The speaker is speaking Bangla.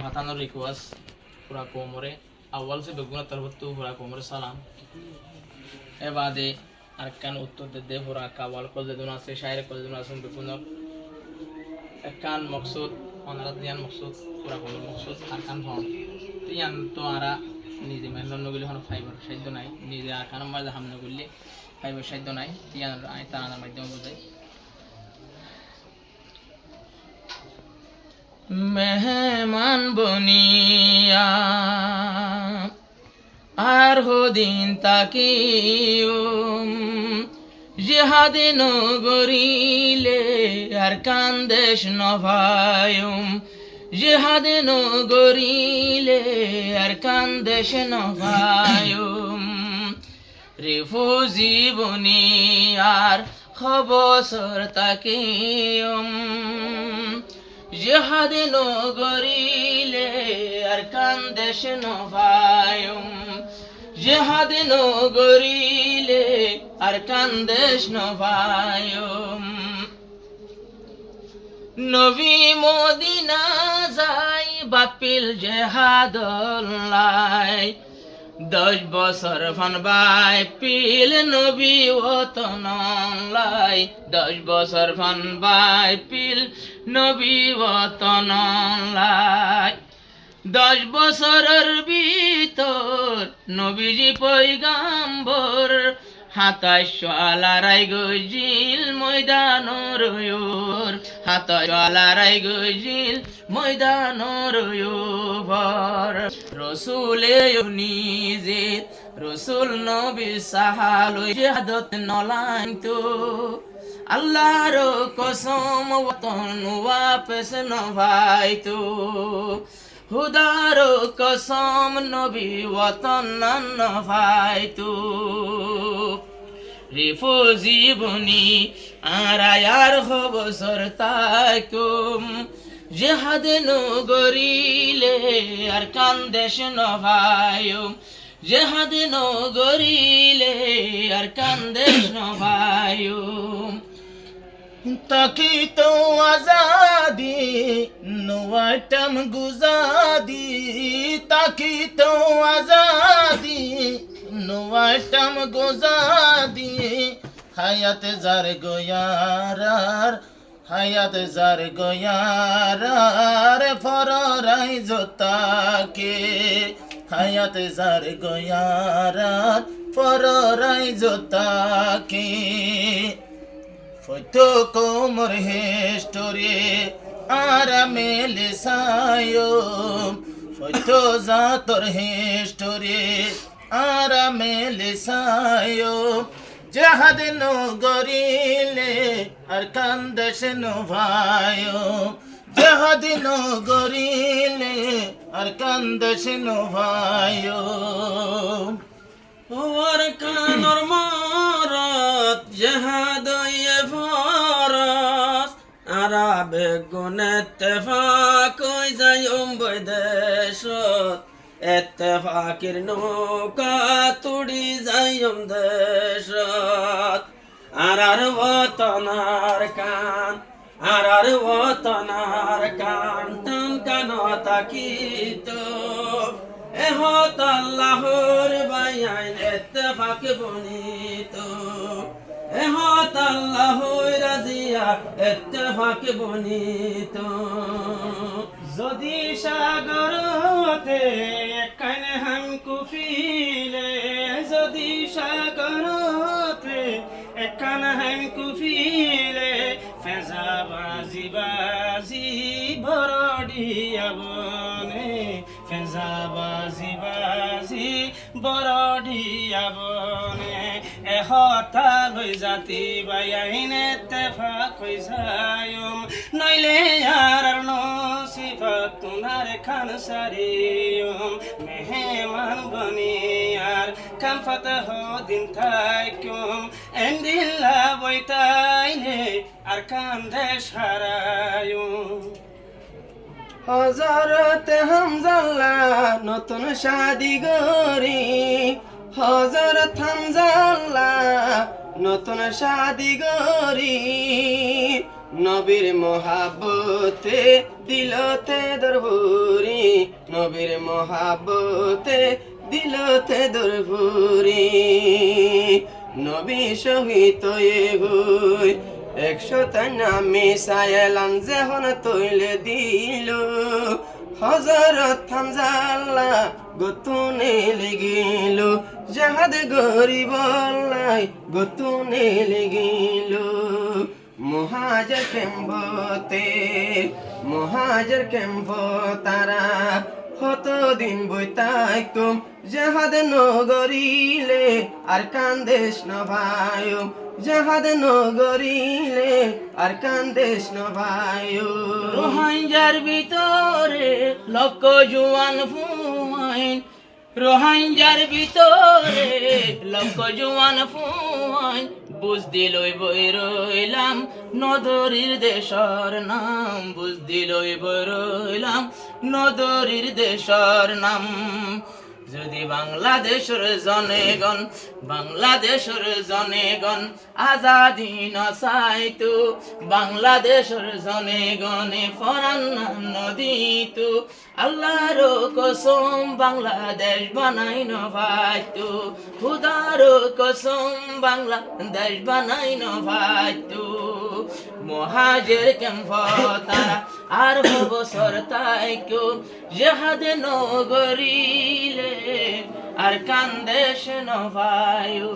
হাতানোর রিকোয়েস্ট পুরা কোমরে আউয়াল সে বেগুনা তরবতু পুরা কোমরে সালাম এ বাদে আরকান উত্তর দে পুরা কাওয়াল কল দে দুনা সে শায়রে কল দে দুনা সুন বেগুনা একান মকসুদ অনারাত দিয়ান মকসুদ পুরা কোমর মকসুদ আরকান হন তিয়ান তো আরা নিজে মেহনত নগলি হন ফাইবার সাধ্য নাই নিজে আরকান মাঝে হামনা করলে ফাইবার সাধ্য নাই তিয়ান আই তানার মাধ্যমে বুঝাই মেহমান বনিয়া আর হদিন তাকিউম জিহাদে নগরিলে আর কান্দেশ নভায়ুম জিহাদে নগরিলে আর কান্দেশ নভায়ুম রিফুজি বনিয়ার খবসর তাকিউম জিহাদে নগরিলে আর কান্দেশ নভায়ুম জিহাদে নগরিলে আর কান্দেশ নভায়ুম নবী মদিনা যাই বাপিল জেহাদুল্লাহ 10 বছর ফানবাই পিল নবী ওতনলাই 10 বছর ফানবাই পিল নবী ওতনলাই 10 বছরের ভিতর নবীজি পয়গাম্বর 27 আলারাই গজিল ময়দানর ইউর 27 আলারাই গজিল ময়দানর ইউর রসুলে নিজে রসুল নবী সাহাল জিহাদত নলাইতো আল্লাহর কসম ওতন ওয়াপস নভাইতো হুদার কসম নবী ওতন নভাইতো রিফুজি বনি আরায়ার খবসর তাকুম জিহাদে নগরিলে আর কান্দেশ নভায়ুম জিহাদে নগরিলে আর কান্দেশ নভায়ুম তাকিতো আজাদি নোয়াটম গুজাদি তাকিতো আজাদি নোয়াটম গুজাদি হায়াত জার গোয়ারার হায়াত জার গোয়ারার ফরারাই জোতাকে হায়াত জার গোয়ারার ফরারাই জোতাকে ফটো কোমর হিস্টোরি আরামে লিসায়ো ফটো জাতর হিস্টোরি আরামে লিসায়ো জাহাদ নগরিলে আর কান্দেশ নভায়ো জাহাদ নগরিলে আর কান্দেশ নভায়ো ওর কানর মরত জাহাদ ইয়ে ফরস আরাবে গুনেত্তেফাক কই যায়ুম বৈদেশত এত্তেফাকির নৌকা তুড়ি যায়ুম দেশত আরার ওতনার কান টান কান তাকিত এহত আল্লাহর বায়াইন এত্তেফাক বনিত এহত আল্লাহর রাজিয়া এত্তেফাক বনিত যদি সাগরতে কান হাম কুফিলে যদি সাগরতে কান হাম কুফিলে ফেজা বাজি বাজি বরডিয়া বনে ফেজা বাজি বাজি বরডিয়া বনে এহতা লই জাতি বায়াইনে তেফাক হই যায়ুম নইলে আর নসিফত তুনার খান সারিয়ুম মেহমান বনিয়ার কাম ফতহ দিন থাইকুম এন্দিল্লা বইতাইনে আর কান্দেশ হারায়ুম হযরত হামজাল্লাহ নতুন শাদি গরি হযরত হামজাল্লাহ নতুন শাদি গরি নবীর মহাব্বতে দিলতে দরবুরি নবীর মহাব্বতে দিলতে দরপুরি নবী শহীদ হই 100 নামে সায়ালাম যখন তৈলে দিল হযরত হামজা আল্লাহ গতুনে লেগিল জাহাদ গরিব আল্লাহ গতুনে লেগিল মহাজের কেম্ব তারা কতদিন বইতাইকুম জাহাদ নগরিলে আর কান্দেশ নভায়ো জাহাদ নগরিলে আর কান্দেশ নভায়ো রোহিঙ্গার ভিতরে লক্ষ জুয়ান ফুয়াইন রোহিঙ্গার ভিতরে লক্ষ জুয়ান ফুয়াইন বুঝ দিলই বই রইলাম নদরির দেশর নাম বুঝ দিলই বই রইলাম নদরির দেশর নাম যদি বাংলাদেশের জনেগণ আজাদি নচাইতো বাংলাদেশের জনেগণে ফরান নদীতো আল্লাহর কসম বাংলাদেশ বানাই নভাইতো খুদার কসম বাংলাদেশ বানাই নভাইতো মহাজের কেম্প তারা আর বছর তাইকো জাহাদ নগরিলে আর কান্দেশ নভায়ো